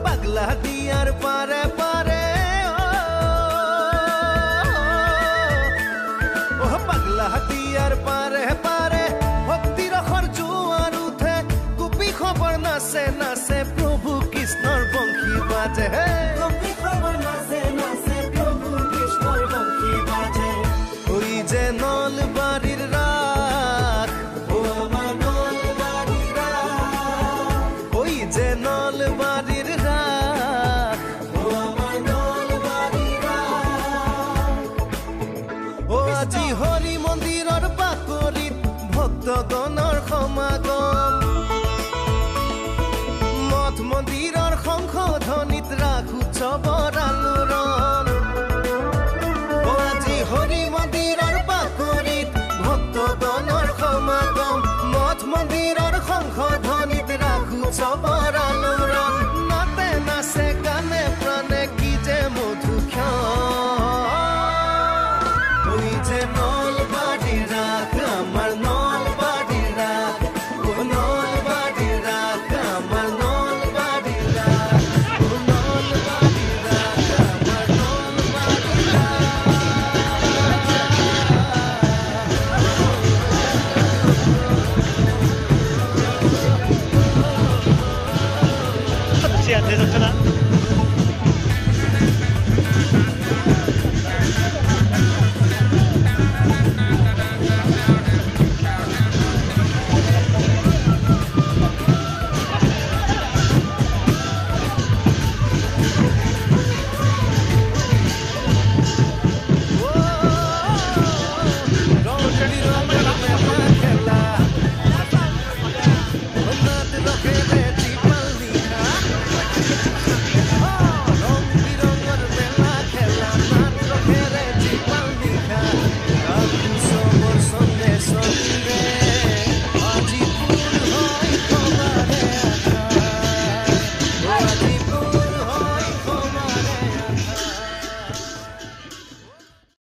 পাগলা দিয়ার পারে পারে ও পাগলা দিয়ার পারে পারে ভক্তির খর জোয়ার উঠে গোপী খবর নাচে নাচে প্রভু কৃষ্ণর বংশী বাজে গোপী খবর নাচে নাচে প্রভু কৃষ্ণর বংশী বাজে ওই যে নলবাড়ির রাত ও আমার নলবাড়ির রাত ওই যে নলবাড়ির রাত ও আমার নলবাড়ির রাত ও আজি হৰি মন্দিৰৰ বাকৰিত ভক্তগণৰ সমাগম মঠ মন্দিৰৰ শংখ ধ্বনিত ৰাস উৎসৱৰ আলোড়ন